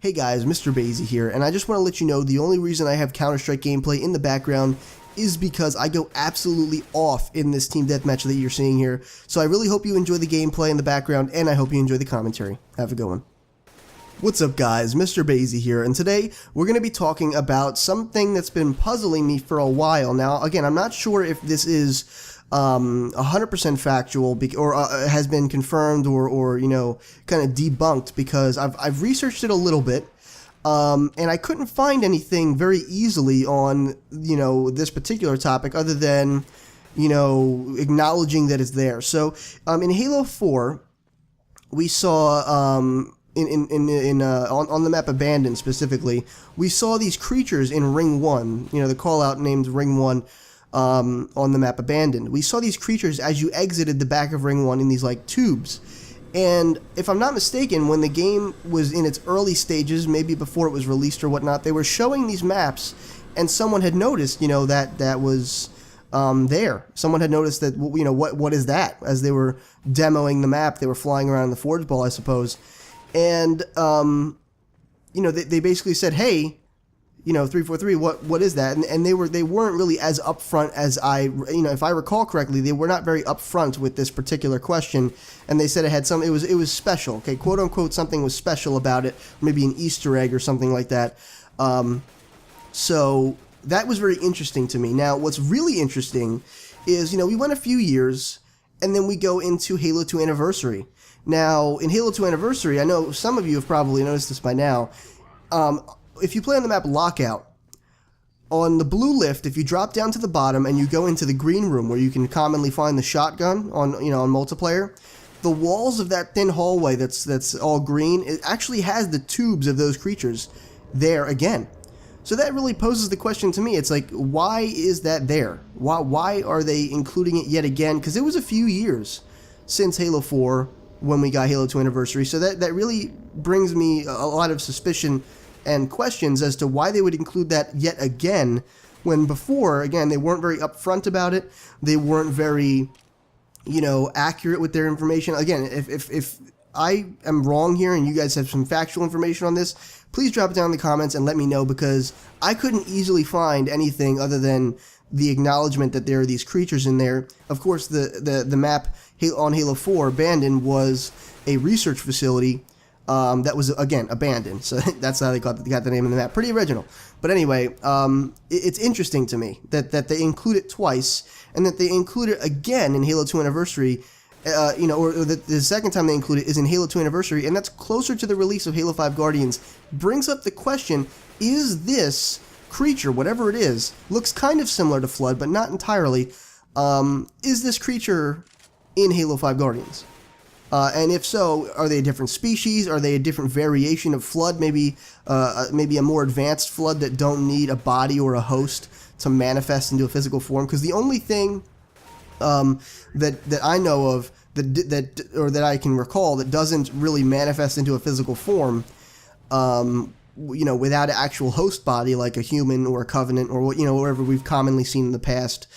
Hey guys, Mr. Basie here, and I just want to let you know the only reason I have Counter-Strike gameplay in the background is because I go absolutely off in this team deathmatch that you're seeing here. So I really hope you enjoy the gameplay in the background, and I hope you enjoy the commentary. Have a good one. What's up guys, Mr. Basie here, and today we're going to be talking about something that's been puzzling me for a while. Now, again, I'm not sure if this is 100% factual or has been confirmed or you know, kind of debunked, because I've researched it a little bit, and I couldn't find anything very easily on, you know, this particular topic other than, you know, acknowledging that it's there. So in Halo 4, we saw on the map Abandoned specifically, we saw these creatures in Ring 1, you know, the call out named Ring 1. On the map Abandoned. We saw these creatures as you exited the back of Ring 1 in these like tubes. And if I'm not mistaken, when the game was in its early stages, maybe before it was released or whatnot, they were showing these maps, and someone had noticed, you know, that was there. Someone had noticed that, you know, what is that? As they were demoing the map, they were flying around in the Forge Ball, I suppose. And, you know, they basically said, hey, you know, 343, what is that? And they weren't really as upfront as you know, if I recall correctly, they were not very upfront with this particular question, and they said it had it was special, okay, quote unquote, something was special about it, maybe an Easter egg or something like that. So that was very interesting to me. Now, what's really interesting is, you know, we went a few years, and then we go into Halo 2 Anniversary. Now, in Halo 2 Anniversary, I know some of you have probably noticed this by now. If you play on the map Lockout, on the blue lift, if you drop down to the bottom and you go into the green room where you can commonly find the shotgun on, you know, on multiplayer, the walls of that thin hallway that's all green, it actually has the tubes of those creatures there again. So that really poses the question to me. It's like, why is that there? Why are they including it yet again? Because it was a few years since Halo 4 when we got Halo 2 Anniversary, so that really brings me a lot of suspicion and questions as to why they would include that yet again, when before, again, they weren't very upfront about it. They weren't very, you know, accurate with their information. Again, if I am wrong here and you guys have some factual information on this, please drop it down in the comments and let me know, because I couldn't easily find anything other than the acknowledgement that there are these creatures in there. Of course, the map on Halo 4, Abandoned, was a research facility that was, again, abandoned. So that's how they got the name of the map. Pretty original. But anyway, it's interesting to me that they include it twice, and that they include it again in Halo 2 Anniversary, you know, or the second time they include it is in Halo 2 Anniversary, and that's closer to the release of Halo 5 Guardians. Brings up the question, is this creature, whatever it is, looks kind of similar to Flood, but not entirely, is this creature in Halo 5 Guardians? And if so, are they a different species? Are they a different variation of Flood? Maybe a more advanced Flood that don't need a body or a host to manifest into a physical form? Because the only thing that I know of that I can recall that doesn't really manifest into a physical form, you know, without an actual host body like a human or a Covenant or, you know, whatever we've commonly seen in the past,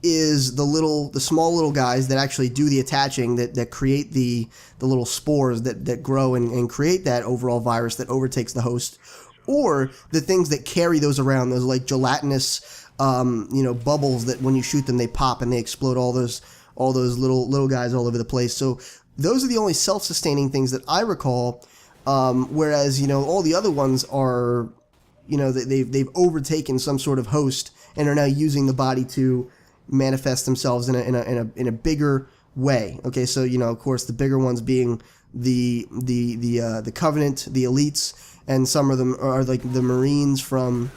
is the small little guys that actually do the attaching, that create the little spores that grow and create that overall virus that overtakes the host, or the things that carry those around, those like gelatinous, you know, bubbles that when you shoot them they pop and they explode all those little guys all over the place. So those are the only self-sustaining things that I recall, whereas, you know, all the other ones are, you know, they've overtaken some sort of host and are now using the body to manifest themselves in a bigger way. Okay, so, you know, of course, the bigger ones being the Covenant, the elites, and some of them are like the Marines from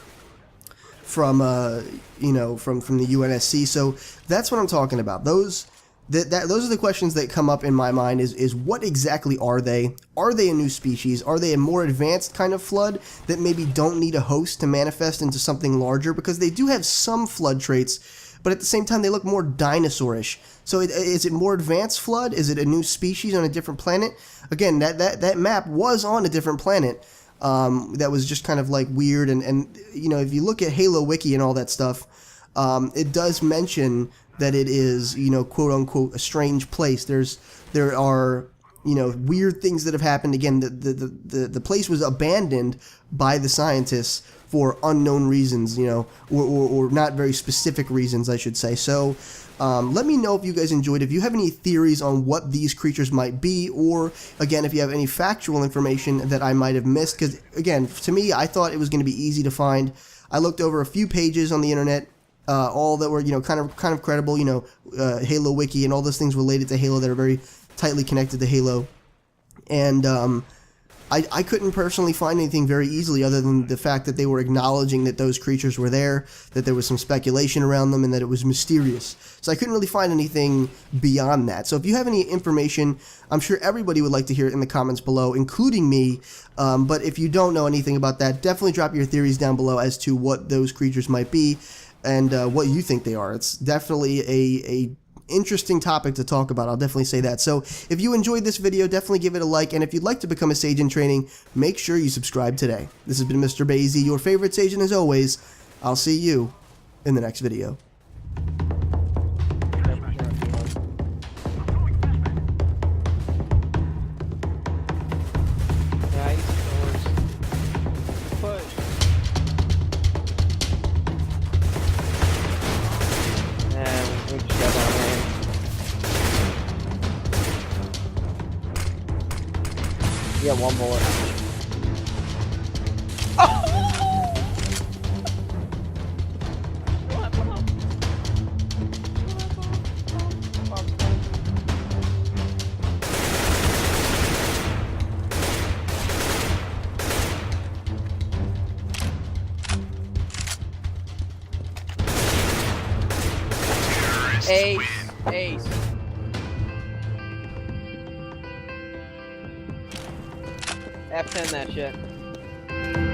you know, from the UNSC. So that's what I'm talking about. Those are the questions that come up in my mind, is what exactly are they? Are they a new species? Are they a more advanced kind of Flood that maybe don't need a host to manifest into something larger? Because they do have some Flood traits, but at the same time they look more dinosaurish. So is it more advanced Flood? Is it a new species on a different planet? Again, that map was on a different planet. That was just kind of like weird, and you know, if you look at Halo Wiki and all that stuff, it does mention that it is, you know, quote unquote, a strange place. There are weird things that have happened. Again, the place was abandoned by the scientists for unknown reasons, or not very specific reasons, I should say. So let me know if you guys enjoyed. If you have any theories on what these creatures might be, or again, if you have any factual information that I might have missed, because again, to me, I thought it was going to be easy to find. I looked over a few pages on the internet, all that were kind of credible, Halo Wiki and all those things related to Halo that are very tightly connected to Halo, and I couldn't personally find anything very easily other than the fact that they were acknowledging that those creatures were there, that there was some speculation around them, and that it was mysterious. So I couldn't really find anything beyond that. So if you have any information, I'm sure everybody would like to hear it in the comments below, including me. But if you don't know anything about that, definitely drop your theories down below as to what those creatures might be and what you think they are. It's definitely a interesting topic to talk about. I'll definitely say that. So if you enjoyed this video, definitely give it a like, and if you'd like to become a Sage in Training, make sure you subscribe today. This has been Mr. Bazy, your favorite Sage, and as always, I'll see you in the next video. Yeah, one bullet. Ace. F10 that shit.